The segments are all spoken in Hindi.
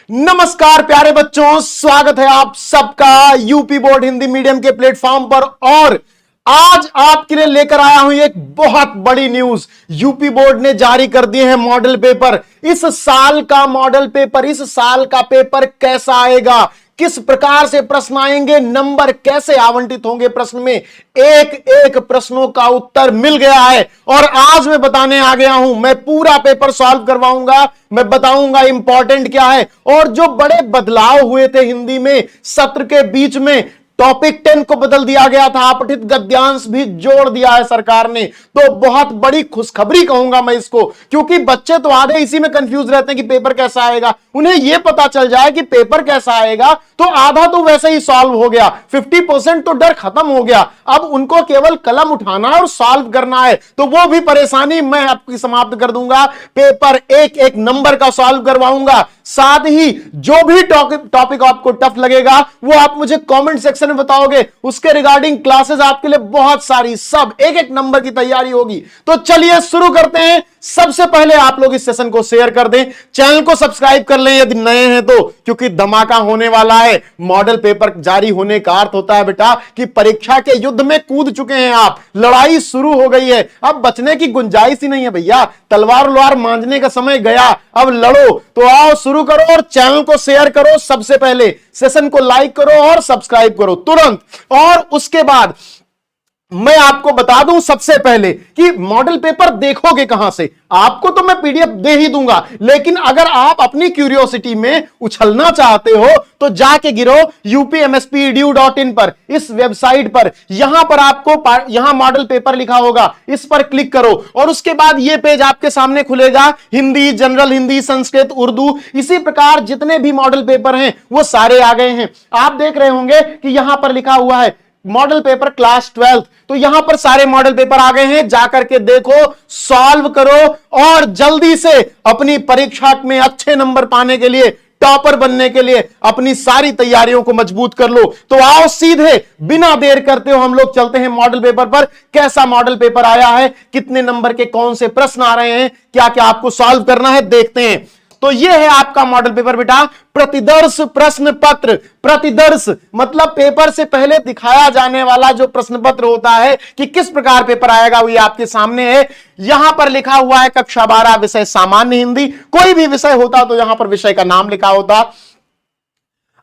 नमस्कार प्यारे बच्चों, स्वागत है आप सबका यूपी बोर्ड हिंदी मीडियम के प्लेटफॉर्म पर। और आज आपके लिए लेकर आया हूं एक बहुत बड़ी न्यूज। यूपी बोर्ड ने जारी कर दिए हैं मॉडल पेपर। इस साल का मॉडल पेपर, इस साल का पेपर कैसा आएगा, किस प्रकार से प्रश्न आएंगे, नंबर कैसे आवंटित होंगे प्रश्न में, एक एक प्रश्नों का उत्तर मिल गया है। और आज मैं बताने आ गया हूं, मैं पूरा पेपर सॉल्व करवाऊंगा, मैं बताऊंगा इंपॉर्टेंट क्या है। और जो बड़े बदलाव हुए थे हिंदी में सत्र के बीच में, टॉपिक 10 को बदल दिया गया था, अपठित गद्यांश भी जोड़ दिया है सरकार ने। तो बहुत बड़ी खुशखबरी कहूंगा मैं इसको, क्योंकि बच्चे तो आधे इसी में कंफ्यूज रहते हैं कि पेपर कैसा आएगा। उन्हें यह पता चल जाए कि पेपर कैसा आएगा तो आधा तो वैसे ही सॉल्व हो गया, 50% तो डर खत्म हो गया। अब उनको केवल कलम उठाना है और सॉल्व करना है, तो वो भी परेशानी मैं आपकी समाप्त कर दूंगा। पेपर एक एक नंबर का सॉल्व करवाऊंगा। साथ ही जो भी टॉपिक आपको टफ लगेगा वो आप मुझे कमेंट सेक्शन में बताओगे, उसके रिगार्डिंग क्लासेस आपके लिए बहुत सारी, सब एक एक नंबर की तैयारी होगी। तो चलिए शुरू करते हैं। सबसे पहले आप लोग इस सेशन को शेयर कर दें, चैनल को सब्सक्राइब कर लें यदि नए हैं तो, क्योंकि धमाका होने वाला है। मॉडल पेपर जारी होने का अर्थ होता है बेटा कि परीक्षा के युद्ध में कूद चुके हैं आप, लड़ाई शुरू हो गई है, अब बचने की गुंजाइश ही नहीं है भैया। तलवार मांझने का समय गया, अब लड़ो। तो आओ शुरू करो और चैनल को शेयर करो, सबसे पहले सेशन को लाइक करो और सब्सक्राइब करो तुरंत। और उसके बाद मैं आपको बता दूं सबसे पहले कि मॉडल पेपर देखोगे कहां से। आपको तो मैं पीडीएफ दे ही दूंगा, लेकिन अगर आप अपनी क्यूरियोसिटी में उछलना चाहते हो तो जाके गिरो upmspedu.in पर, इस वेबसाइट पर। यहां पर आपको यहां मॉडल पेपर लिखा होगा, इस पर क्लिक करो और उसके बाद यह पेज आपके सामने खुलेगा। हिंदी, जनरल हिंदी, संस्कृत, उर्दू, इसी प्रकार जितने भी मॉडल पेपर हैं वो सारे आ गए हैं। आप देख रहे होंगे कि यहां पर लिखा हुआ है मॉडल पेपर क्लास 12, तो यहां पर सारे मॉडल पेपर आ गए हैं। जाकर के देखो, सॉल्व करो और जल्दी से अपनी परीक्षा में अच्छे नंबर पाने के लिए, टॉपर बनने के लिए अपनी सारी तैयारियों को मजबूत कर लो। तो आओ सीधे बिना देर करते हो हम लोग चलते हैं मॉडल पेपर पर। कैसा मॉडल पेपर आया है, कितने नंबर के कौन से प्रश्न आ रहे हैं, क्या क्या आपको सॉल्व करना है, देखते हैं। तो यह है आपका मॉडल पेपर बेटा, प्रतिदर्श प्रश्न पत्र। प्रतिदर्श मतलब पेपर से पहले दिखाया जाने वाला जो प्रश्न पत्र होता है कि किस प्रकार पेपर आएगा, वो आपके सामने है। यहां पर लिखा हुआ है कक्षा 12 विषय सामान्य हिंदी। कोई भी विषय होता तो यहां पर विषय का नाम लिखा होता।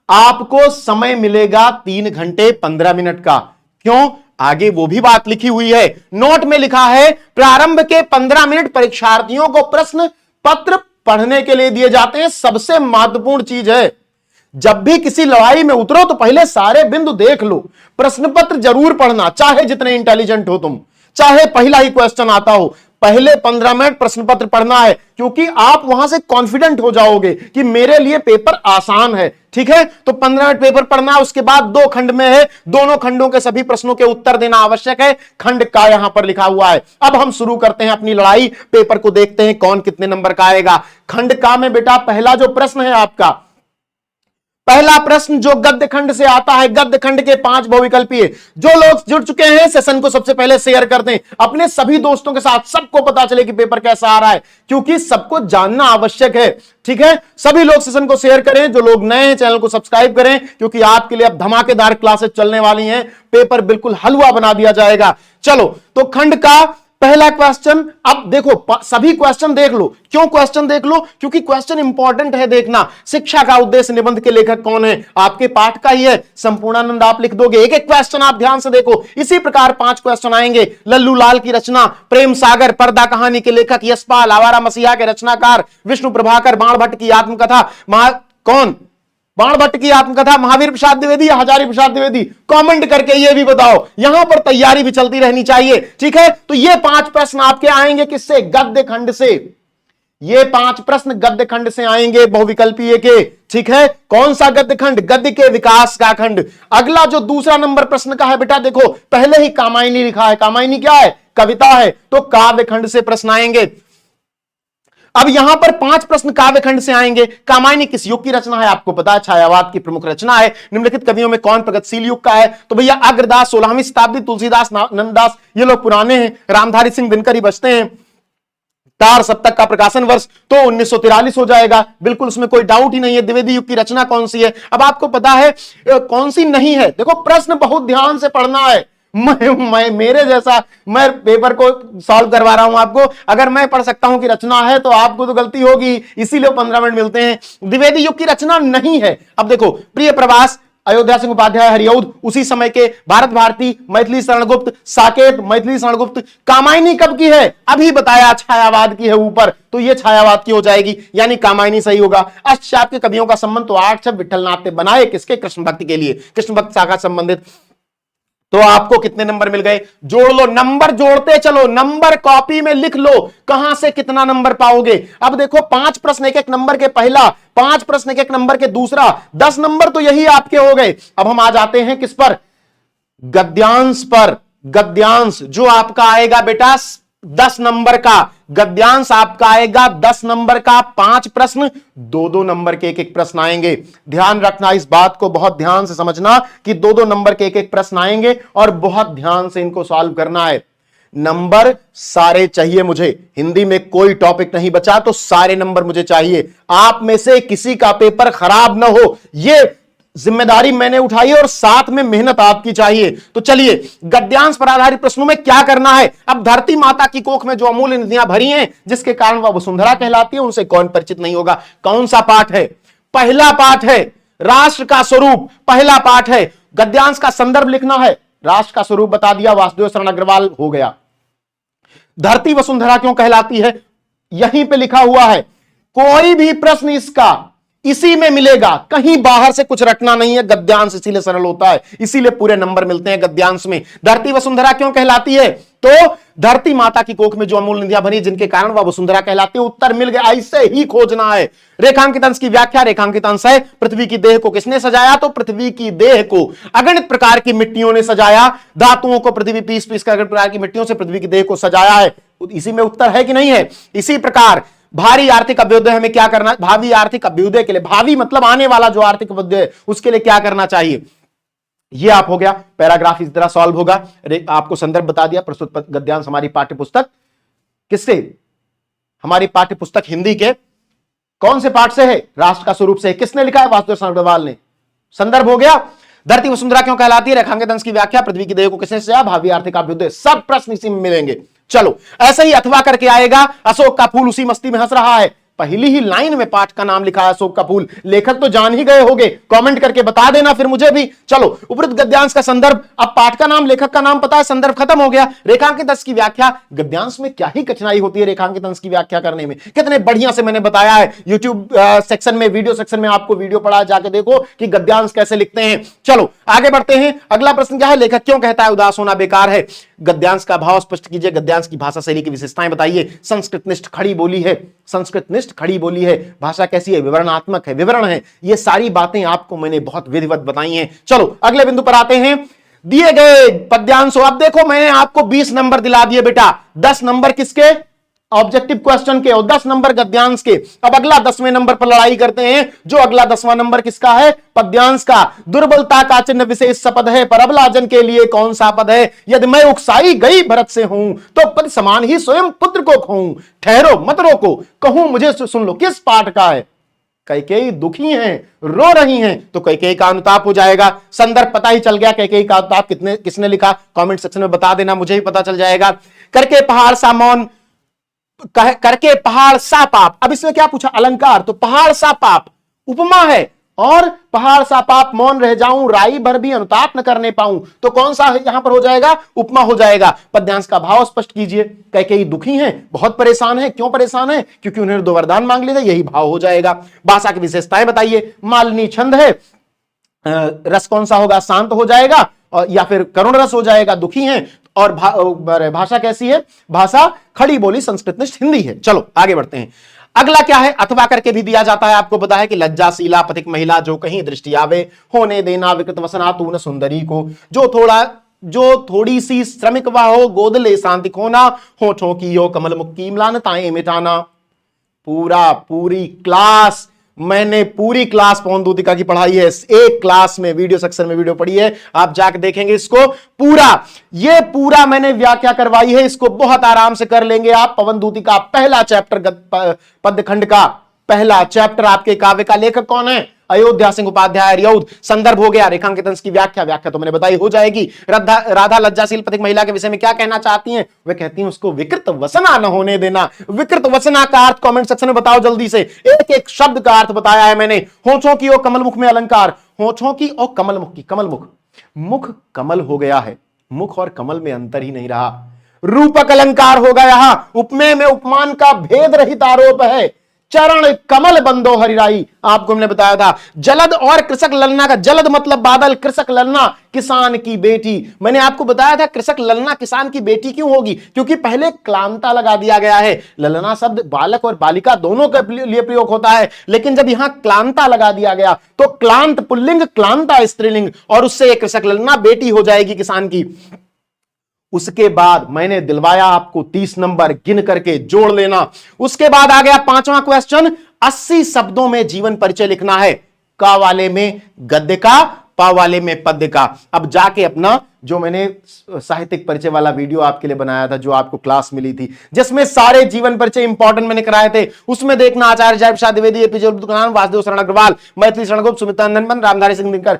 आपको समय मिलेगा 3 घंटे 15 मिनट का। क्यों, आगे वो भी बात लिखी हुई है। नोट में लिखा है प्रारंभ के 15 मिनट परीक्षार्थियों को प्रश्न पत्र पढ़ने के लिए दिए जाते हैं। सबसे महत्वपूर्ण चीज है, जब भी किसी लड़ाई में उतरो तो पहले सारे बिंदु देख लो। प्रश्न पत्र जरूर पढ़ना, चाहे जितने इंटेलिजेंट हो तुम, चाहे पहला ही क्वेश्चन आता हो, पहले 15 मिनट प्रश्न पत्र पढ़ना है, क्योंकि आप वहां से कॉन्फिडेंट हो जाओगे कि मेरे लिए पेपर आसान है। ठीक है, तो 15 मिनट पेपर पढ़ना। उसके बाद 2 खंड में है, दोनों खंडों के सभी प्रश्नों के उत्तर देना आवश्यक है। खंड का यहां पर लिखा हुआ है। अब हम शुरू करते हैं अपनी लड़ाई, पेपर को देखते हैं कौन कितने नंबर का आएगा। खंड का में बेटा पहला जो प्रश्न है आपका, पहला प्रश्न जो गद्य खंड से आता है, गद्य खंड के 5 बहुविकल्पीय। जो लोग जुड़ चुके हैं सेशन को सबसे पहले शेयर कर दें अपने सभी दोस्तों के साथ, सबको पता चले कि पेपर कैसा आ रहा है, क्योंकि सबको जानना आवश्यक है। ठीक है, सभी लोग सेशन को शेयर करें। जो लोग नए हैं चैनल को सब्सक्राइब करें, क्योंकि आपके लिए अब धमाकेदार क्लासेस चलने वाली हैं। पेपर बिल्कुल हलवा बना दिया जाएगा। चलो, तो खंड का पहला क्वेश्चन। अब देखो, सभी क्वेश्चन देख लो। क्यों क्वेश्चन देख लो, क्योंकि क्वेश्चन इंपॉर्टेंट है देखना। शिक्षा का उद्देश्य निबंध के लेखक कौन है, आपके पाठ का ही है, संपूर्णानंद आप लिख दोगे। एक एक क्वेश्चन आप ध्यान से देखो। इसी प्रकार 5 क्वेश्चन आएंगे। लल्लू लाल की रचना, प्रेम सागर पर्दा कहानी के लेखक यशपाल, आवारा मसीहा के रचनाकार विष्णु प्रभाकर, बाण भट्ट की आत्मकथा कौन, बाण भट्ट की आत्मकथा महावीर प्रसाद द्विवेदी या हजारी प्रसाद द्विवेदी, कमेंट करके ये भी बताओ। यहां पर तैयारी भी चलती रहनी चाहिए। ठीक है, तो ये 5 प्रश्न आपके आएंगे किससे, गद्य खंड से। ये 5 प्रश्न गद्य खंड से आएंगे, बहुविकल्पीय के। ठीक है, कौन सा गद्य खंड, गद्य के विकास का खंड। अगला जो दूसरा नंबर प्रश्न का है बेटा, देखो पहले ही कामायनी लिखा है। कामायनी क्या है, कविता है, तो काव्य खंड से प्रश्न आएंगे। अब यहां पर 5 प्रश्न काव्य खंड से आएंगे। कामायनी किस युग की रचना है, आपको पता है, छायावाद की प्रमुख रचना है। निम्नलिखित कवियों में कौन प्रगतिशील युग का है, तो भैया अग्रदास 16वीं शताब्दी, तुलसीदास, नंददास, ये लोग पुराने हैं, रामधारी सिंह दिनकर ही बचते हैं। तार सप्तक का प्रकाशन वर्ष तो 1943 हो जाएगा, बिल्कुल उसमें कोई डाउट ही नहीं है। द्विवेदी युग की रचना कौन सी है? अब आपको पता है कौन सी नहीं है। देखो प्रश्न बहुत ध्यान से पढ़ना है। मैं मेरे जैसा मैं पेपर को सॉल्व करवा रहा हूं आपको, अगर मैं पढ़ सकता हूं कि रचना है तो आपको तो गलती होगी, इसीलिए 15 मिनट मिलते हैं। द्विवेदी युग की रचना नहीं है। अब देखो, प्रिय प्रवास, अयोध्या सिंह उपाध्याय, हरिऔध उसी समय के, भारत भारती, मैथिली शरणगुप्त, साकेत, मैथिली शरणगुप्त। कामायनी कब की है? अभी बताया, छायावाद की है ऊपर, तो ये छायावाद की हो जाएगी, यानी कामायनी सही होगा। अष्टचाप के कवियों का संबंध तो 8 शब्द विठलनाथ ने बनाए, किसके? कृष्ण भक्ति के लिए, कृष्ण भक्त शाखा संबंधित। तो आपको कितने नंबर मिल गए? जोड़ लो, नंबर जोड़ते चलो, नंबर कॉपी में लिख लो, कहां से कितना नंबर पाओगे। अब देखो 5 प्रश्न एक एक नंबर के पहला, 5 प्रश्न एक एक नंबर के दूसरा, 10 नंबर तो यही आपके हो गए। अब हम आ जाते हैं किस पर? गद्यांश पर। गद्यांश जो आपका आएगा बेटा 10 नंबर का, गद्यांश आपका आएगा 10 नंबर का। 5 प्रश्न, 2-2 नंबर के एक एक प्रश्न आएंगे। ध्यान रखना, इस बात को बहुत ध्यान से समझना कि 2-2 नंबर के एक एक प्रश्न आएंगे और बहुत ध्यान से इनको सॉल्व करना है। नंबर सारे चाहिए मुझे, हिंदी में कोई टॉपिक नहीं बचा तो सारे नंबर मुझे चाहिए। आप में से किसी का पेपर खराब ना हो, यह जिम्मेदारी मैंने उठाई है और साथ में मेहनत आपकी चाहिए। तो चलिए, गद्यांश पर आधारित प्रश्नों में क्या करना है। अब धरती माता की कोख में जो अमूल्य निधियां भरी हैं, जिसके कारण वह वसुंधरा कहलाती है, उनसे कौन परिचित नहीं होगा। कौन सा पाठ है? पहला पाठ है, राष्ट्र का स्वरूप, पहला पाठ है। गद्यांश का संदर्भ लिखना है, राष्ट्र का स्वरूप बता दिया, वासुदेव शरण अग्रवाल हो गया। धरती वसुंधरा क्यों कहलाती है, यहीं पे लिखा हुआ है। कोई भी प्रश्न इसका इसी में मिलेगा, कहीं बाहर से कुछ रटना नहीं है। गद्यांश इसीलिए सरल होता है, इसीलिए पूरे नंबर मिलते हैं गद्यांश में। धरती वसुंधरा क्यों कहलाती है? तो धरती माता की कोख में जो अमूल्य निधियां भरी, जिनके कारण वह वसुंधरा कहलाती है। उत्तर मिल गया, ऐसे ही खोजना है। रेखांकित अंश की व्याख्या, रेखांकित अंश है पृथ्वी की देह को किसने सजाया? तो पृथ्वी की देह को अगणित प्रकार की मिट्टियों ने सजाया। धातुओं को पृथ्वी पीस पीस कर अगणित प्रकार की मिट्टियों से पृथ्वी की देह को सजाया है। इसी में उत्तर है कि नहीं है? इसी प्रकार भारी आर्थिक अभ्युदय हमें क्या करना? भावी आर्थिक अभ्युदय के लिए, भावी मतलब आने वाला जो आर्थिक अभ्युदय, उसके लिए क्या करना चाहिए? ये आप हो गया। पैराग्राफ इस तरह सॉल्व होगा। आपको संदर्भ बता दिया। प्रस्तुत गद्यांश हमारी पाठ्य पुस्तक किससे? हमारी पाठ्य पुस्तक हिंदी के कौन से पाठ से है? राष्ट्र का स्वरूप से। किसने लिखा है? वासुदेव शरण अग्रवाल ने। संदर्भ हो गया। धरती वसुंधरा क्यों कहलाती है? रेखांकित अंश की व्याख्या, पृथ्वी की देह को किसने सजाया, भावी आर्थिक अभ्युदय। सब प्रश्न इसी में मिलेंगे। चलो, ऐसे ही अथवा करके आएगा, अशोक का फूल उसी मस्ती में हंस रहा है। पहली ही लाइन में पाठ का नाम लिखा है अशोक का फूल। लेखक तो जान ही गए होंगे, कमेंट करके बता देना फिर मुझे भी। चलो, उपरोक्त गद्यांश का संदर्भ, अब पाठ का नाम, लेखक का नाम पता है, संदर्भ खत्म हो गया। रेखांकित अंश की व्याख्या, गद्यांश में क्या ही कठिनाई होती है रेखांकित अंश की व्याख्या करने में, कितने बढ़िया से मैंने बताया है। यूट्यूब सेक्शन में, वीडियो सेक्शन में आपको वीडियो पढ़ा, जाके देखो कि गद्यांश कैसे लिखते हैं। चलो आगे बढ़ते हैं। अगला प्रश्न क्या है? लेखक क्यों कहता है उदास होना बेकार है? गद्यांश का भाव स्पष्ट कीजिए। गद्यांश की भाषा शैली की विशेषताएं बताइए। संस्कृत निष्ठ खड़ी बोली है, संस्कृत निष्ठ खड़ी बोली है। भाषा कैसी है? विवरणात्मक है, विवरण है। ये सारी बातें आपको मैंने बहुत विधिवत बताई हैं। चलो अगले बिंदु पर आते हैं। दिए गए पद्यांशों, अब देखो मैंने आपको 20 नंबर दिला दिए बेटा, 10 नंबर किसके? ऑब्जेक्टिव क्वेश्चन के, और 10 नंबर गद्यांश के। अब अगला 10वें नंबर पर लड़ाई करते हैं। जो अगला 10वां नंबर किसका है? पद्यांश का। दुर्बलता का चिन्ह विशेष सपद है, पर अबलाजन के लिए कौन सा पद है? यदि मैं उकसाई गई भरत से हूं, तो पद समान ही स्वयं पुत्र को खोऊं। ठहरो मत रोको, कहूं मुझे सुन लो। किस पाठ का है? कैकेयी दुखी हैं, रो रही हैं, तो कैकेयी का अनुताप हो जाएगा। संदर्भ पता ही चल गया। कैकेयी का अनुताप किसने लिखा? कमेंट सेक्शन में बता देना, मुझे ही पता चल जाएगा। करके पहाड़ सा मौन, करके पहाड़ सा पाप। अब इसमें क्या पूछा? अलंकार। तो पहाड़ सा पाप उपमा है, और पहाड़ सा पाप मौन रह जाऊं, राई भर भी अनुताप न करने पाऊं। तो कौन सा यहां पर हो जाएगा? उपमा हो जाएगा। पद्यांश का भाव स्पष्ट कीजिए। कैकेयी दुखी हैं, बहुत परेशान है। क्यों परेशान है? क्योंकि उन्होंने 2 वरदान मांग लिए थे, यही भाव हो जाएगा। भाषा की विशेषताएं बताइए। मालिनी छंद है, रस कौन सा होगा? शांत हो जाएगा, और या फिर करुण रस हो जाएगा। दुखी हैं, और भाषा कैसी है? भाषा खड़ी बोली, संस्कृतनिष्ठ हिंदी है। चलो आगे बढ़ते हैं। अगला क्या है? अथवा करके भी दिया जाता है। आपको पता है कि लज्जाशीला पथिक महिला जो कहीं दृष्टि आवे, होने देना विकृत वसना तून सुंदरी को। जो थोड़ी सी श्रमिक वह हो, गोद ले शांति खोना, होठों की यो कमल मुक्की म्लानताएं मिटाना। पूरी क्लास मैंने पूरी क्लास पवन दूतिका की पढ़ाई है, एक क्लास में वीडियो सेक्शन में वीडियो पढ़ी है, आप जाकर देखेंगे इसको पूरा, ये पूरा मैंने व्याख्या करवाई है, इसको बहुत आराम से कर लेंगे आप। पवन दूतिका पहला चैप्टर पद्यखंड का पहला चैप्टर, आपके काव्य का लेखक कौन है? अयोध्या सिंह उपाध्याय। यौध संदर्भ हो गया, रेखांकित की व्याख्या तो मैंने बताई हो जाएगी। राधा लज्जाशील पथिक महिला के विषय में क्या कहना चाहती हैं? वे कहती हैं उसको विकृत वसना न होने देना। विकृत वसना का अर्थ कमेंट सेक्शन में बताओ जल्दी से, एक एक शब्द का अर्थ बताया है मैंने। होंठों की और कमल मुख में अलंकार, होंठों की और कमल मुख की, कमल मुख, मुख कमल हो गया है, मुख और कमल में अंतर ही नहीं रहा। रूपक अलंकार हो गया, उपमेय में उपमान का भेद रहित आरोप है। चरण कमल बंदो हरिराई, आपको हमने बताया था। जलद और कृषक ललना का, जलद मतलब बादल, कृषक ललना किसान की बेटी। मैंने आपको बताया था कृषक ललना किसान की बेटी क्यों होगी? क्योंकि पहले क्लांता लगा दिया गया है। ललना शब्द बालक और बालिका दोनों के लिए प्रयोग होता है, लेकिन जब यहां क्लांता लगा दिया गया तो क्लांत पुल्लिंग, क्लांता स्त्रीलिंग, और उससे कृषक ललना बेटी हो जाएगी किसान की। उसके बाद मैंने दिलवाया आपको 30 नंबर, गिन करके जोड़ लेना। उसके बाद आ गया 5वां क्वेश्चन, 80 शब्दों में जीवन परिचय लिखना है। का वाले में गद्य का, पा वाले में पद्य का। अब जाके अपना जो मैंने साहित्यिक परिचय वाला वीडियो आपके लिए बनाया था, जो आपको क्लास मिली थी, जिसमें सारे जीवन परिचय इंपॉर्टेंट मैंने कराए थे, उसमें देखना आचार्य जय प्रसाद द्विवेदी, एपीजे अब्दुल कलाम, वासुदेव शरण अग्रवाल, मैथिली शरण गुप्त, सुमित्रा नंदन पंत, रामधारी सिंह दिनकर।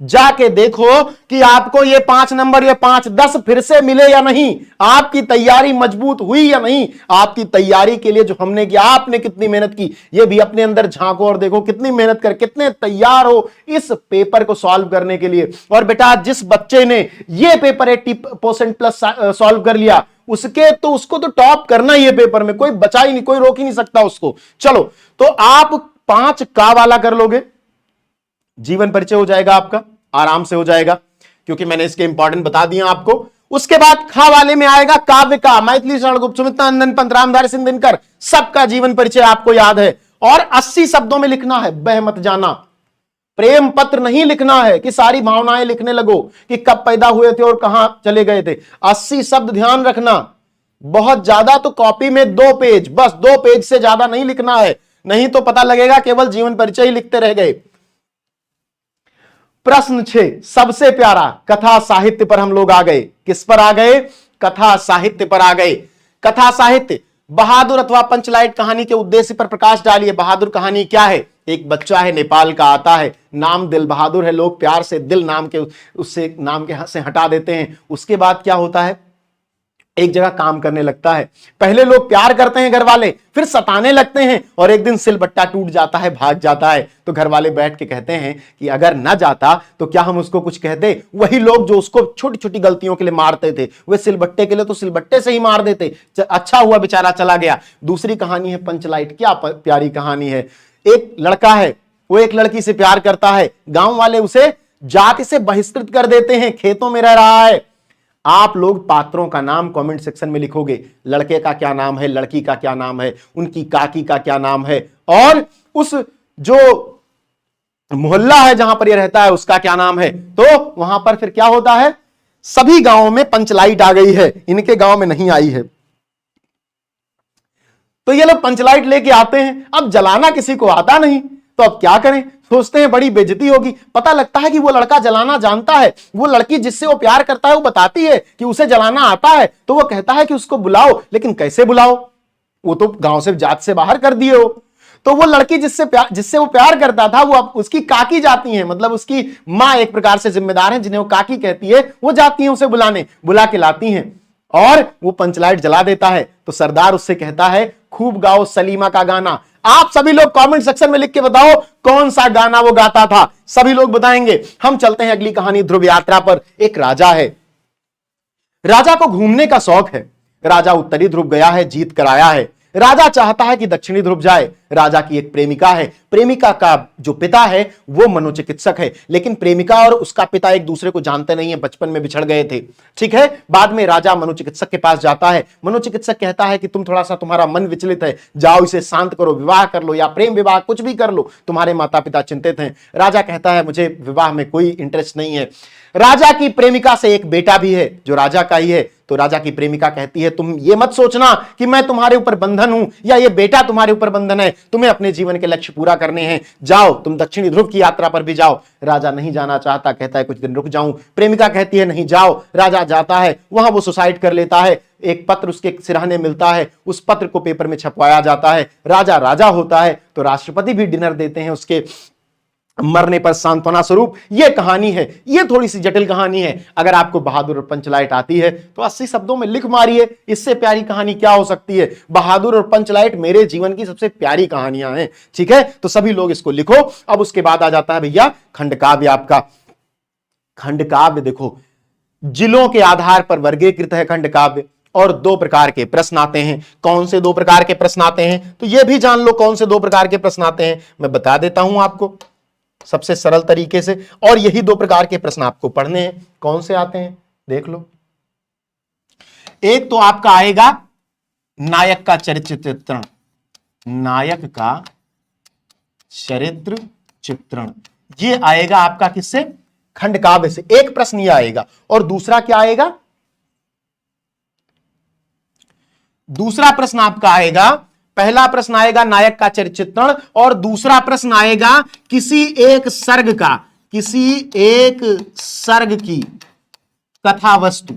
जाके देखो कि आपको ये 5 नंबर, ये 5, 10 फिर से मिले या नहीं, आपकी तैयारी मजबूत हुई या नहीं। आपकी तैयारी के लिए जो हमने किया, आपने कितनी मेहनत की, ये भी अपने अंदर झांको और देखो कितनी मेहनत कर, कितने तैयार हो इस पेपर को सॉल्व करने के लिए। और बेटा जिस बच्चे ने ये पेपर 80% प्लस सॉल्व कर लिया, उसको तो टॉप करना ही है पेपर में, कोई बचा ही नहीं, कोई रोक ही नहीं सकता उसको। चलो तो आप 5 का वाला कर लोगे, जीवन परिचय हो जाएगा आपका, आराम से हो जाएगा, क्योंकि मैंने इसके इंपॉर्टेंट बता दिए आपको। उसके बाद खा वाले में आएगा काव्य का, मैथिली शरण गुप्त, सुमित्रा नंदन पंत, रामधारी सिंह दिनकर, सबका जीवन परिचय आपको याद है। और 80 शब्दों में लिखना है, बह मत जाना। प्रेम पत्र नहीं लिखना है कि सारी भावनाएं लिखने लगो कि कब पैदा हुए थे और कहां चले गए थे। 80 शब्द ध्यान रखना, बहुत ज्यादा तो कॉपी में 2 पेज, बस 2 पेज से ज्यादा नहीं लिखना है, नहीं तो पता लगेगा केवल जीवन परिचय ही लिखते रह गए। प्रश्न 6, सबसे प्यारा, कथा साहित्य पर हम लोग आ गए। किस पर आ गए? कथा साहित्य पर आ गए। कथा साहित्य, बहादुर अथवा पंचलाइट कहानी के उद्देश्य पर प्रकाश डालिए। बहादुर कहानी क्या है? एक बच्चा है, नेपाल का आता है, नाम दिल बहादुर है, लोग प्यार से दिल नाम के उससे नाम के से हटा देते हैं। उसके बाद क्या होता है? एक जगह काम करने लगता है। पहले लोग प्यार करते हैं घर वाले, फिर सताने लगते हैं, और एक दिन सिलबट्टा टूट जाता है, भाग जाता है। तो घर वाले बैठ के कहते हैं कि अगर ना जाता तो क्या हम उसको कुछ कहते? वही लोग जो उसको छोटी छोटी गलतियों के लिए मारते थे, वे सिलबट्टे के लिए तो सिलबट्टे से ही मार देते। अच्छा हुआ बेचारा चला गया। दूसरी कहानी है पंचलाइट। क्या प्यारी कहानी है। एक लड़का है, वो एक लड़की से प्यार करता है, गांव वाले उसे जाति से बहिष्कृत कर देते हैं, खेतों में रह रहा है। आप लोग पात्रों का नाम कमेंट सेक्शन में लिखोगे, लड़के का क्या नाम है, लड़की का क्या नाम है, उनकी काकी का क्या नाम है, और उस जो मोहल्ला है जहां पर ये रहता है उसका क्या नाम है। तो वहां पर फिर क्या होता है? सभी गांवों में पंचलाइट आ गई है, इनके गांव में नहीं आई है। तो ये लोग पंचलाइट लेके आते हैं। अब जलाना किसी को आता नहीं, तो अब क्या करें? सोचते हैं बड़ी बेइज्जती होगी। पता लगता है कि वो लड़का जलाना जानता है। वो लड़की जिससे वो प्यार करता है वो बताती है कि उसे जलाना आता है, तो वो कहता है कि उसको बुलाओ। लेकिन कैसे बुलाओ? वो तो गांव से, जात से बाहर कर दिए हो। तो वो लड़की जिससे वो प्यार करता था, वो अब उसकी काकी जाती है, मतलब उसकी माँ एक प्रकार से जिम्मेदार है, जिन्हें वो काकी कहती है, वो जाती है उसे बुलाने, बुला के लाती हैं, और वो पंचलाइट जला देता है। तो सरदार उससे कहता है खूब गाओ सलीमा का गाना। आप सभी लोग कमेंट सेक्शन में लिख के बताओ कौन सा गाना वो गाता था। सभी लोग बताएंगे। हम चलते हैं अगली कहानी, ध्रुव यात्रा पर। एक राजा है, राजा को घूमने का शौक है। राजा उत्तरी ध्रुव गया है, जीत कर आया है। राजा चाहता है कि दक्षिणी ध्रुव जाए। राजा की एक प्रेमिका है, प्रेमिका का जो पिता है वो मनोचिकित्सक है, लेकिन प्रेमिका और उसका पिता एक दूसरे को जानते नहीं है, बचपन में बिछड़ गए थे। ठीक है, बाद में राजा मनोचिकित्सक के पास जाता है। मनोचिकित्सक कहता है कि तुम्हारा मन विचलित है, जाओ इसे शांत करो, विवाह कर लो या प्रेम विवाह कुछ भी कर लो, तुम्हारे माता पिता चिंतित हैं। राजा कहता है मुझे विवाह में कोई इंटरेस्ट नहीं है। राजा की प्रेमिका से एक बेटा भी है जो राजा का ही है, तो राजा की प्रेमिका कहती है तुम ये मत सोचना कि मैं तुम्हारे ऊपर बंधन हूं या ये बेटा तुम्हारे ऊपर बंधन है, तुम्हें अपने जीवन के लक्ष्य पूरा करने हैं, जाओ तुम दक्षिणी ध्रुव की यात्रा पर भी जाओ। राजा नहीं जाना चाहता, कहता है कुछ दिन रुक जाऊं। प्रेमिका कहती है नहीं जाओ। राजा जाता है, वहां वो सुसाइड कर लेता है। एक पत्र उसके सिरहाने मिलता है, उस पत्र को पेपर में छपवाया जाता है। राजा राजा होता है तो राष्ट्रपति भी डिनर देते हैं उसके मरने पर सांत्वना स्वरूप। यह कहानी है, यह थोड़ी सी जटिल कहानी है। अगर आपको बहादुर और पंचलाइट आती है तो 80 शब्दों में लिख मारिए, इससे प्यारी कहानी क्या हो सकती है। बहादुर और पंचलाइट मेरे जीवन की सबसे प्यारी कहानियां हैं, ठीक है। तो सभी लोग इसको लिखो। अब उसके बाद आ जाता है भैया खंडकाव्य। आपका खंडकाव्य देखो जिलों के आधार पर वर्गीकृत है खंडकाव्य, और 2 प्रकार के प्रश्न आते हैं। कौन से 2 प्रकार के प्रश्न आते हैं तो यह भी जान लो कौन से 2 प्रकार के प्रश्न आते हैं। मैं बता देता हूं आपको सबसे सरल तरीके से, और यही 2 प्रकार के प्रश्न आपको पढ़ने हैं। कौन से आते हैं देख लो। एक तो आपका आएगा नायक का चरित्र चित्रण, नायक का चरित्र चित्रण, ये आएगा आपका किससे, खंडकाव्य से। एक प्रश्न ये आएगा। और दूसरा क्या आएगा, दूसरा प्रश्न आपका आएगा, पहला प्रश्न आएगा नायक का चरित्र चित्रण, और दूसरा प्रश्न आएगा किसी एक सर्ग का, किसी एक सर्ग की कथा वस्तु।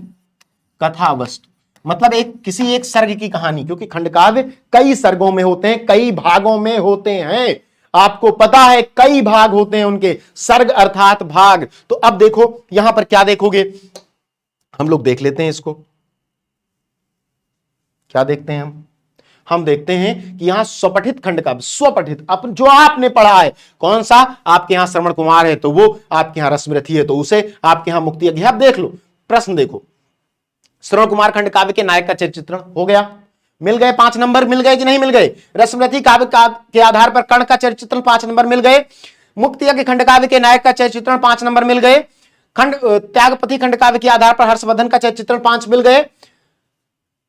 कथा वस्तु मतलब किसी एक सर्ग की कहानी, क्योंकि खंडकाव्य कई सर्गों में होते हैं, कई भागों में होते हैं। आपको पता है कई भाग होते हैं उनके, सर्ग अर्थात भाग। तो अब देखो यहां पर क्या देखोगे, हम लोग देख लेते हैं इसको। क्या देखते हैं हम देखते हैं कि यहां स्वपठित खंडकाव्य, स्वपठित अपन जो आपने पढ़ा है। कौन सा, आपके यहां श्रवण कुमार है तो वो, आपके यहां रश्मिरथी है तो उसे, आपके यहां मुक्ति अज्ञ। आप देख लो प्रश्न देखो, श्रवण कुमार खंडकाव्य के नायक का चरित्र चित्रण हो गया, मिल गए 5 नंबर, मिल गए कि नहीं मिल गए। रश्मिरथी काव्य के आधार पर कर्ण का चरित्र चित्रण 5 नंबर मिल गए। मुक्ति अज्ञ खंडकाव्य के नायक का चरित्र चित्रण 5 नंबर मिल गए। त्यागपति खंडकाव्य के आधार पर हर्षवर्धन का चरित्र चित्रण 5 मिल गए।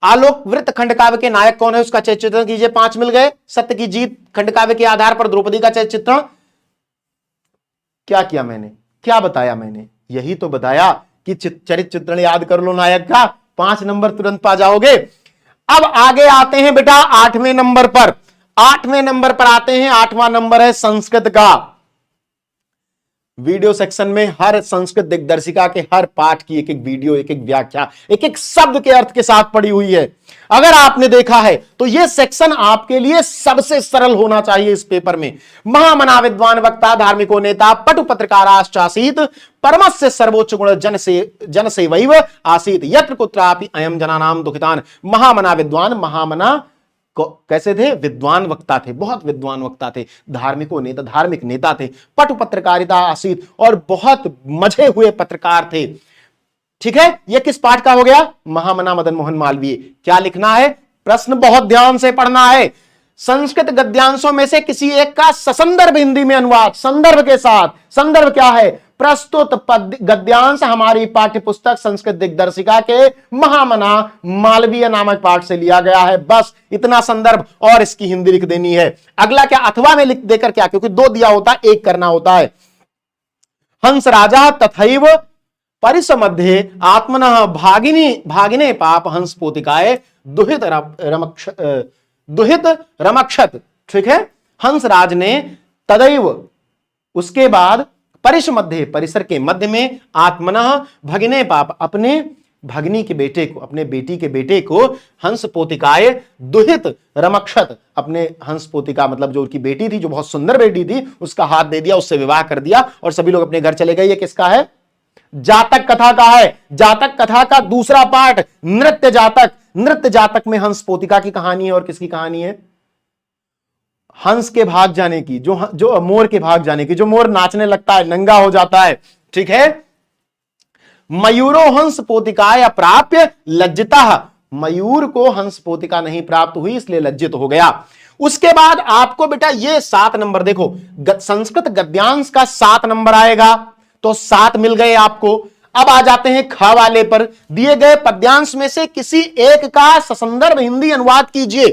आलोक वृत्त खंडकाव्य के नायक कौन है उसका चरित्र चित्रण कीजिए, 5 मिल गए। सत्य की जीत खंडकाव्य के आधार पर द्रौपदी का चरित्र चित्रण, क्या किया मैंने, क्या बताया मैंने, यही तो बताया कि चरित्र चित्रण याद कर लो नायक का, 5 नंबर तुरंत पा जाओगे। अब आगे आते हैं बेटा 8वें नंबर पर। 8वें नंबर पर आते हैं, 8वां नंबर है संस्कृत का। वीडियो सेक्शन में हर संस्कृत दिग्दर्शिका के हर पाठ की एक एक वीडियो, एक एक व्याख्या, एक एक शब्द के अर्थ के साथ पड़ी हुई है। अगर आपने देखा है तो यह सेक्शन आपके लिए सबसे सरल होना चाहिए इस पेपर में। महामना विद्वान वक्ता धार्मिको नेता पटु पत्रकाराश्चासीत परमस्य सर्वोच्च गुण जन सेवैव आसीत यत्र कुत्रापि अयम जनानाम दुखितान। महामना विद्वान, महामना कैसे थे, विद्वान वक्ता थे, बहुत विद्वान वक्ता थे, धार्मिको नेता, धार्मिक नेता थे, पटु पत्रकारिता आसीत और बहुत मजे हुए पत्रकार थे। ठीक है, यह किस पाठ का हो गया, महामना मदन मोहन मालवीय। क्या लिखना है, प्रश्न बहुत ध्यान से पढ़ना है। संस्कृत गद्यांशों में से किसी एक का ससंदर्भ हिंदी में अनुवाद, संदर्भ के साथ। संदर्भ क्या है, प्रस्तुत गद्यांश हमारी पाठ्य पुस्तक संस्कृत दिग्दर्शिका के महामना मालवीय नामक पाठ से लिया गया है। बस इतना संदर्भ, और इसकी हिंदी लिख देनी है। अगला क्या, अथवा में लिख देकर क्या, क्योंकि 2 दिया होता है, 1 करना होता है। हंस राजा तथैव परिसमध्ये आत्मनः भागिने पाप हंस पोतिकाए दुहित रमक्षत। ठीक है, हंसराज ने तदैव, उसके बाद परिसमध्ये, परिसर के मध्य में, आत्मनः भगिने पाप, अपने भगनी के बेटे को, अपने बेटी के बेटे को, हंस पोतिकाए दुहित रमक्षत, अपने हंस पोतिका मतलब जो उनकी बेटी थी, जो बहुत सुंदर बेटी थी, उसका हाथ दे दिया, उससे विवाह कर दिया और सभी लोग अपने घर चले गए। ये किसका है, जातक कथा का है। जातक कथा का दूसरा पार्ट नृत्य जातक। नृत्य जातक में हंस पोतिका की कहानी है, और किसकी कहानी है, हंस के भाग जाने की, जो मोर के भाग जाने की, जो मोर नाचने लगता है, नंगा हो जाता है। ठीक है, मयूरो हंस पोतिकाय अप्राप्य लज्जिता, मयूर को हंस पोतिका नहीं प्राप्त हुई इसलिए लज्जित हो गया। उसके बाद आपको बेटा ये 7 नंबर देखो, संस्कृत गद्यांश का 7 नंबर आएगा, तो 7 मिल गए आपको। अब आ जाते हैं ख वाले पर, दिए गए पद्यांश में से किसी एक का ससंदर्भ हिंदी अनुवाद कीजिए।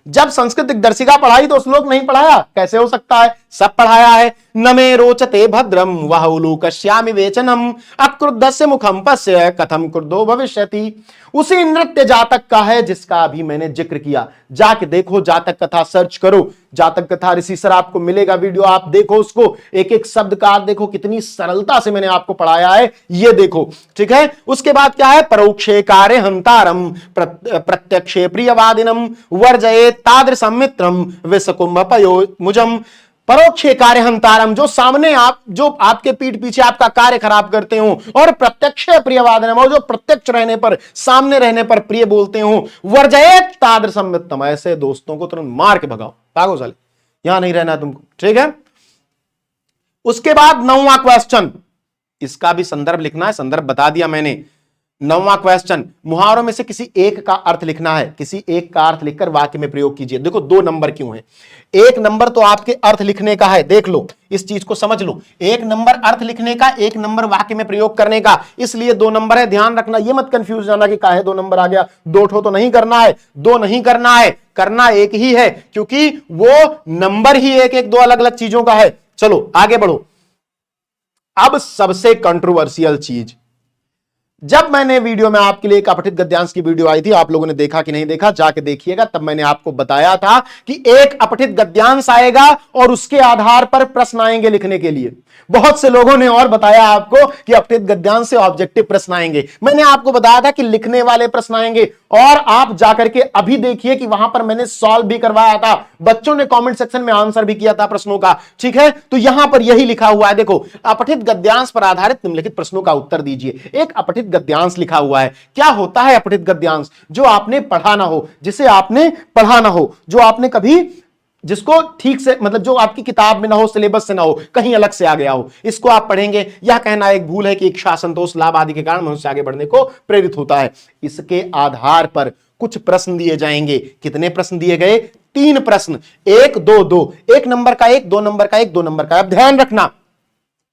जब संस्कृत दिग्दर्शिका पढ़ाई तो श्लोक नहीं पढ़ाया, कैसे हो सकता है, सब पढ़ाया है। न मे रोचते भद्रम वह उलूकश्यामि वेचनम अक्रुद्धस्य मुखम पश्य कथम क्रुद्धो भविष्यति। उसी नृत्य जातक का है जिसका अभी मैंने जिक्र किया। जाके देखो, जातक कथा सर्च करो, जातक कथा ऋषि सर आपको मिलेगा वीडियो, आप देखो उसको, एक एक शब्द का अर्थ देखो, कितनी सरलता से मैंने आपको पढ़ाया है, ये देखो, ठीक है। उसके बाद क्या है, परोक्षे कार्य हंतारम प्रत्यक्षे प्रियवादिनम वर्जये तादृशम मित्रम विषकुंभ पयो मुजम। परोक्षे कार्य हंतारम, जो सामने आप, जो आपके पीठ पीछे आपका कार्य खराब करते हो, और प्रत्यक्ष प्रियवादनम, और जो प्रत्यक्ष रहने पर, सामने रहने पर प्रिय बोलते हो, वर्जयेत तादृशम मित्रम, ऐसे दोस्तों को तुरंत मार के भगाओ, भागो साले, यहां नहीं रहना तुमको, ठीक है। उसके बाद 9वां क्वेश्चन, इसका भी संदर्भ लिखना है, संदर्भ बता दिया मैंने। 9वां क्वेश्चन, मुहावरों में से किसी एक का अर्थ लिखना है, किसी एक का अर्थ लिखकर वाक्य में प्रयोग कीजिए। देखो 2 नंबर क्यों है, 1 नंबर तो आपके अर्थ लिखने का है, देख लो, इस चीज को समझ लो, 1 नंबर अर्थ लिखने का, 1 नंबर वाक्य में प्रयोग करने का, इसलिए 2 नंबर है, ध्यान रखना, ये मत कंफ्यूज जाना कि काहे 2 नंबर आ गया, 2 ठो तो नहीं करना है, 2 नहीं करना है, करना एक ही है, क्योंकि वो नंबर ही एक एक 2 अलग अलग चीजों का है। चलो आगे बढ़ो। अब सबसे कंट्रोवर्शियल चीज, जब मैंने वीडियो में आपके लिए एक अपठित गद्यांश की वीडियो आई थी, आप लोगों ने देखा कि नहीं देखा, जाके देखिएगा, तब मैंने आपको बताया था कि एक अपठित गद्यांश आएगा और उसके आधार पर प्रश्न आएंगे लिखने के लिए। बहुत से लोगों ने और बताया आपको कि अपठित गद्यांश से ऑब्जेक्टिव प्रश्न आएंगे, मैंने आपको बताया था कि लिखने वाले प्रश्न आएंगे, और आप जाकर के अभी देखिए कि वहां पर मैंने सॉल्व भी करवाया था, बच्चों ने कमेंट सेक्शन में आंसर भी किया था प्रश्नों का, ठीक है। तो यहां पर यही लिखा हुआ है, देखो, अपठित गद्यांश पर आधारित निम्नलिखित प्रश्नों का उत्तर दीजिए। एक अपठित गद्यांश लिखा हुआ है। क्या होता है अपठित गद्यांश? जो आपने पढ़ा ना हो, जिसे आपने पढ़ा ना हो, जो आपने कभी, जिसको ठीक से, मतलब जो आपकी किताब में ना हो, सिलेबस से ना हो, कहीं अलग से आ गया हो, इसको आप पढ़ेंगे। यह कहना एक भूल है कि इच्छा, संतोष, लाभ आदि के कारण मनुष्य आगे बढ़ने को प्रेरित होता है। इसके आधार पर कुछ प्रश्न दिए जाएंगे। कितने प्रश्न दिए गए? 3 प्रश्न, 1 2 2, 1 नंबर का 1, 2 नंबर का 1, 2 नंबर का। अब ध्यान रखना,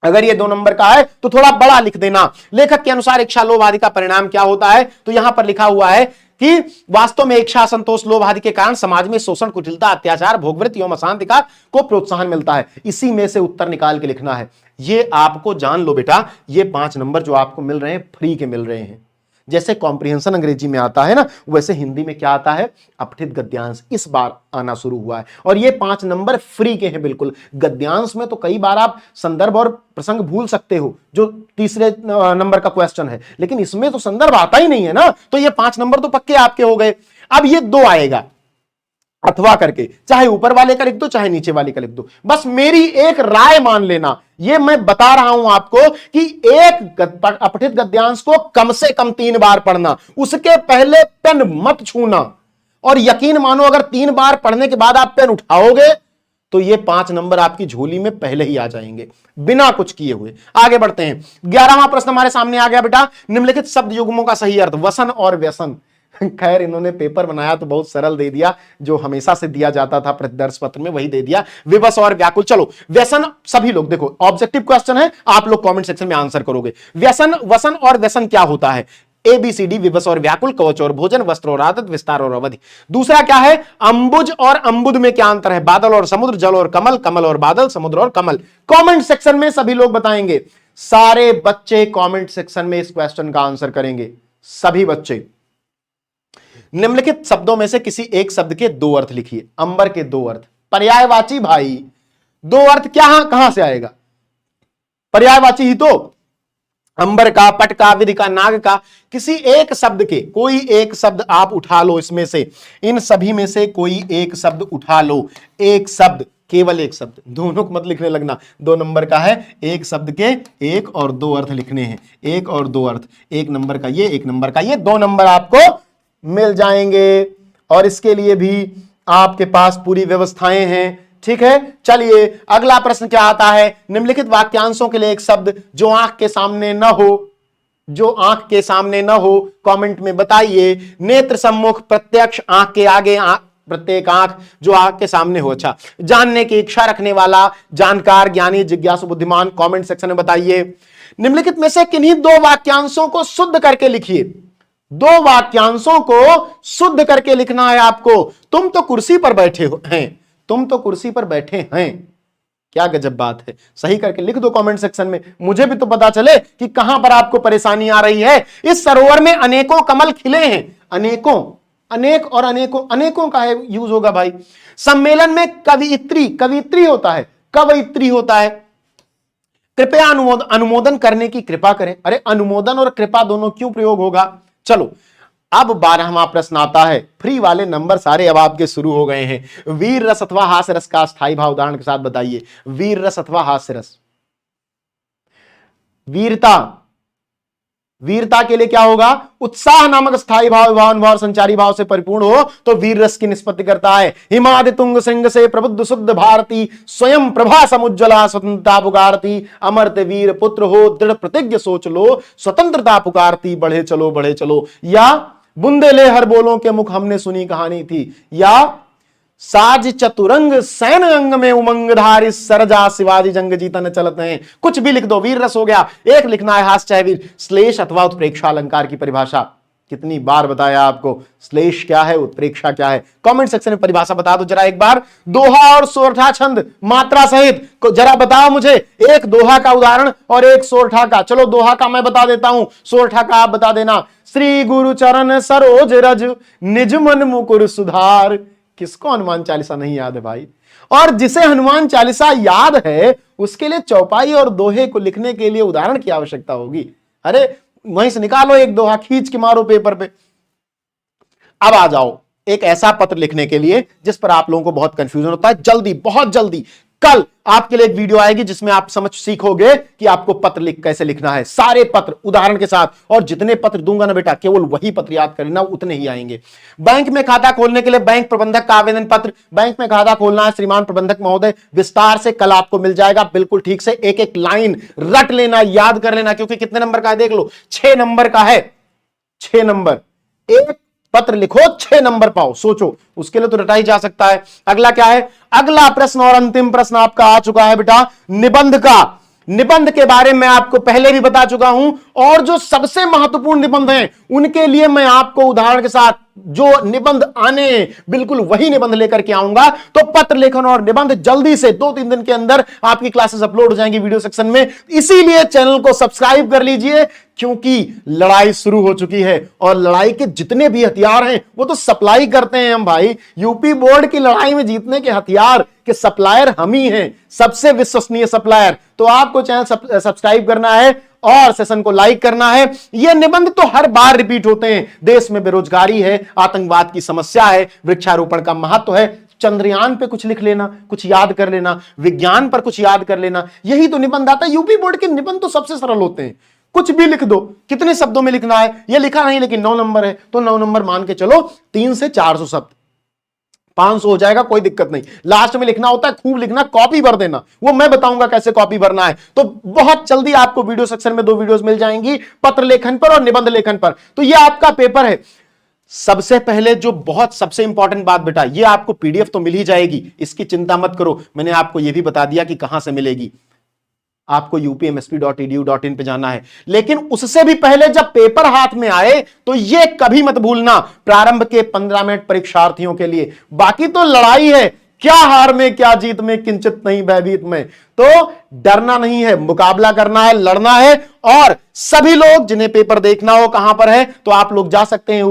अगर ये 2 नंबर का है तो थोड़ा बड़ा लिख देना। लेखक के अनुसार इच्छा, लोभ आदि का परिणाम क्या होता है? तो यहां पर लिखा हुआ है कि वास्तव में इच्छा, संतोष, लोभ आदि के कारण समाज में शोषण, कुटिलता, अत्याचार, भोगवृत्ति एवं अशांति का को प्रोत्साहन मिलता है। इसी में से उत्तर निकाल के लिखना है। ये आपको जान लो बेटा, ये 5 नंबर जो आपको मिल रहे हैं, फ्री के मिल रहे हैं। जैसे कॉम्प्रिहेंशन अंग्रेजी में आता है ना, वैसे हिंदी में क्या आता है? अपठित गद्यांश इस बार आना शुरू हुआ है, और ये 5 नंबर फ्री के हैं बिल्कुल। गद्यांश में तो कई बार आप संदर्भ और प्रसंग भूल सकते हो, जो तीसरे नंबर का क्वेश्चन है, लेकिन इसमें तो संदर्भ आता ही नहीं है ना, तो ये 5 नंबर तो पक्के आपके हो गए। अब ये 2 आएगा अथवा करके, चाहे ऊपर वाले का लिख दो, चाहे नीचे वाले का लिख दो, बस मेरी एक राय मान लेना। ये मैं बता रहा हूं आपको कि एक अपठित गद्यांश को कम से कम 3 बार पढ़ना, उसके पहले पेन मत छूना, और यकीन मानो अगर 3 बार पढ़ने के बाद आप पेन उठाओगे तो ये 5 नंबर आपकी झोली में पहले ही आ जाएंगे, बिना कुछ किए हुए। आगे बढ़ते हैं। 11वां प्रश्न हमारे सामने आ गया बेटा, निम्नलिखित शब्द युग्मों का सही अर्थ। वसन और व्यसन, खैर इन्होंने पेपर बनाया तो बहुत सरल दे दिया, जो हमेशा से दिया जाता था प्रतिदर्श पत्र में वही दे दिया, विवश और व्याकुल। चलो व्यसन, सभी लोग देखो, ऑब्जेक्टिव क्वेश्चन है, आप लोग कमेंट सेक्शन में आंसर करोगे। व्यसन, वसन और व्यसन क्या होता है? ABCD, विवश और व्याकुल, कवच और भोजन, वस्त्र और आदत, विस्तार और अवधि। दूसरा क्या है? अंबुज और अंबुद में क्या अंतर है? बादल और समुद्र, जल और कमल, कमल और बादल, समुद्र और कमल। कमेंट सेक्शन में सभी लोग बताएंगे, सारे बच्चे कमेंट सेक्शन में इस क्वेश्चन का आंसर करेंगे, सभी बच्चे। निम्नलिखित शब्दों में से किसी एक शब्द के 2 अर्थ लिखिए। अंबर के 2 अर्थ, पर्यायवाची भाई, 2 अर्थ क्या कहां से आएगा? पर्यायवाची ही तो, अंबर का, पट का, विधि का, नाग का। किसी एक शब्द के, कोई एक शब्द आप उठा लो, इसमें से, इन सभी में से कोई एक शब्द उठा लो, एक शब्द, केवल एक शब्द, दोनों को मत लिखने लगना। 2 नंबर का है, एक शब्द के 1 और 2 अर्थ लिखने हैं, 1 और 2 अर्थ, 1 नंबर का ये, 1 नंबर का ये, 2 नंबर आपको मिल जाएंगे, और इसके लिए भी आपके पास पूरी व्यवस्थाएं हैं, ठीक है। चलिए अगला प्रश्न क्या आता है? निम्नलिखित वाक्यांशों के लिए एक शब्द जो आंख के सामने न हो, जो आंख के सामने न हो, कमेंट में बताइए। नेत्र सम्मुख, प्रत्यक्ष, आंख के आगे, प्रत्येक आंख जो आंख के सामने हो। अच्छा, जानने की इच्छा रखने वाला, जानकार, ज्ञानी, जिज्ञासु, बुद्धिमान। कमेंट सेक्शन में बताइए निम्नलिखित में से किन्हीं 2 वाक्यांशों को शुद्ध करके लिखिए। दो वाक्यांशों को शुद्ध करके लिखना है आपको। तुम तो कुर्सी पर बैठे हैं, तुम तो कुर्सी पर बैठे हैं। क्या गजब बात है। सही करके लिख दो कमेंट सेक्शन में, मुझे भी तो पता चले कि कहां पर आपको परेशानी आ रही है। इस सरोवर में अनेकों कमल खिले हैं, अनेकों, अनेक और अनेकों, अनेकों का है यूज होगा भाई। सम्मेलन में कवियत्री, कवियत्री होता है, कवयित्री होता है। कृपया अनुमोदन करने की कृपा करें। अरे अनुमोदन और कृपा दोनों क्यों प्रयोग होगा। चलो अब 12वां प्रश्न आता है। फ्री वाले नंबर सारे अब आपके शुरू हो गए हैं। वीर रस अथवा हास्य रस का स्थायी भाव उदाहरण के साथ बताइए। वीर रस अथवा हास्य रस। वीरता, वीरता के लिए क्या होगा, उत्साह नामक स्थायी भाव विभावन भाव संचारी भाव से परिपूर्ण हो तो वीर रस की निष्पत्ति करता है। हिमादि तुंग श्रृंग से प्रबुद्ध शुद्ध भारती, स्वयं प्रभा समुज्ज्वला स्वतंत्रता पुकारती, अमर्त वीर पुत्र हो दृढ़ प्रतिज्ञ सोच लो, स्वतंत्रता पुकारती बढ़े चलो बढ़े चलो। या बुंदेले हर बोलों के मुख हमने सुनी कहानी थी। या साज चतुरंग सैन अंग में उमंगधारी सरजा शिवाजी जंग जीतन चलते हैं। कुछ भी लिख दो, वीर रस हो गया। एक लिखना है हास्य चाहे वीर। श्लेष अथवा उत्प्रेक्षा अलंकार की परिभाषा कितनी बार बताया आपको। श्लेष क्या है, उत्प्रेक्षा क्या है, कमेंट सेक्शन में परिभाषा बता दो जरा एक बार। दोहा और सोरठा छंद मात्रा सहित जरा बताओ मुझे, एक दोहा का उदाहरण और एक सोरठा का। चलो दोहा का मैं बता देता हूं, सोरठा का आप बता देना। श्री गुरु चरण सरोज रज निज मन मुकुर सुधार। किसको हनुमान चालीसा नहीं याद है भाई। और जिसे हनुमान चालीसा याद है उसके लिए चौपाई और दोहे को लिखने के लिए उदाहरण की आवश्यकता होगी। अरे वहीं से निकालो एक दोहा, खींच के मारो पेपर पे। अब आ जाओ एक ऐसा पत्र लिखने के लिए जिस पर आप लोगों को बहुत कंफ्यूजन होता है। जल्दी, बहुत जल्दी कल आपके लिए एक वीडियो आएगी जिसमें आप समझ सीखोगे कि आपको पत्र कैसे लिखना है, सारे पत्र उदाहरण के साथ। और जितने पत्र दूंगा ना बेटा, केवल वही पत्र याद करना, उतने ही आएंगे। बैंक में खाता खोलने के लिए बैंक प्रबंधक का आवेदन पत्र। बैंक में खाता खोलना है श्रीमान प्रबंधक महोदय, विस्तार से कल आपको मिल जाएगा। बिल्कुल ठीक से एक एक लाइन रट लेना, याद कर लेना, क्योंकि कितने नंबर का है देख लो, 6 नंबर का है। 6 नंबर, एक पत्र लिखो 6 नंबर पाओ। सोचो, उसके लिए तो रटा ही जा सकता है। अगला क्या है, अगला प्रश्न और अंतिम प्रश्न आपका आ चुका है बेटा, निबंध का। निबंध के बारे में आपको पहले भी बता चुका हूं, और जो सबसे महत्वपूर्ण निबंध हैं उनके लिए मैं आपको उदाहरण के साथ जो निबंध आने बिल्कुल वही निबंध लेकर के आऊंगा। तो पत्र लेखन और निबंध जल्दी से 2-3 दिन के अंदर आपकी क्लासेस अपलोड हो जाएंगी वीडियो सेक्शन में। इसीलिए चैनल को सब्सक्राइब कर लीजिए, क्योंकि लड़ाई शुरू हो चुकी है और लड़ाई के जितने भी हथियार हैं वो तो सप्लाई करते हैं हम भाई। यूपी बोर्ड की लड़ाई में जीतने के हथियार के सप्लायर हम ही हैं, सबसे विश्वसनीय सप्लायर। तो आपको चैनल सब्सक्राइब करना है और सेशन को लाइक करना है। ये निबंध तो हर बार रिपीट होते हैं। देश में बेरोजगारी है, आतंकवाद की समस्या है, वृक्षारोपण का महत्व है, चंद्रयान पे कुछ लिख लेना, कुछ याद कर लेना, विज्ञान पर कुछ याद कर लेना, यही तो निबंध आता है। यूपी बोर्ड के निबंध तो सबसे सरल होते हैं, कुछ भी लिख दो। कितने शब्दों में लिखना है ये लिखा नहीं, लेकिन 9 नंबर है तो 9 नंबर मान के चलो, 3 से 400 शब्द, 500 हो जाएगा, कोई दिक्कत नहीं। लास्ट में लिखना होता है, खूब लिखना, कॉपी भर देना, वो मैं बताऊंगा कैसे कॉपी भरना है। तो बहुत जल्दी आपको वीडियो सेक्शन में 2 वीडियोस मिल जाएंगी, पत्र लेखन पर और निबंध लेखन पर। तो ये आपका पेपर है। सबसे पहले जो बहुत सबसे इंपॉर्टेंट बात बेटा, ये आपको पीडीएफ तो मिल ही जाएगी, इसकी चिंता मत करो। मैंने आपको ये भी बता दिया कि कहां से मिलेगी। आपको upmsp.edu.in पे जाना है, लेकिन उससे भी पहले जब पेपर हाथ में आए तो ये कभी मत भूलना, प्रारंभ के 15 मिनट परीक्षार्थियों के लिए। बाकी तो लड़ाई है, क्या हार में क्या जीत में किंचित नहीं भयभीत में। तो डरना नहीं है, मुकाबला करना है, लड़ना है। और सभी लोग जिन्हें पेपर देखना हो कहां पर है, तो आप लोग जा सकते हैं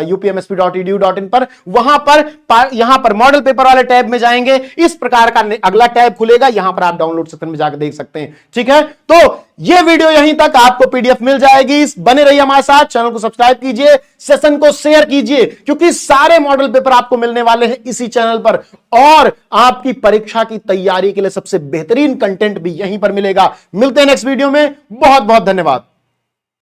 upmsp.edu.in पर। वहां पर यहां पर मॉडल पेपर वाले टैब में जाएंगे, इस प्रकार का अगला टैब खुलेगा, यहां पर आप डाउनलोड सेक्शन में जाकर देख सकते हैं। ठीक है, तो ये वीडियो यहीं तक, आपको पीडीएफ मिल जाएगी। बने रहिए हमारे साथ, चैनल को सब्सक्राइब कीजिए, सेशन को शेयर कीजिए, क्योंकि सारे मॉडल पेपर आपको मिलने वाले हैं इसी चैनल पर। और आपकी परीक्षा की तैयारी के लिए सबसे बेहतरीन कंटेंट भी यहीं पर मिलेगा। मिलते हैं नेक्स्ट वीडियो में। बहुत बहुत धन्यवाद।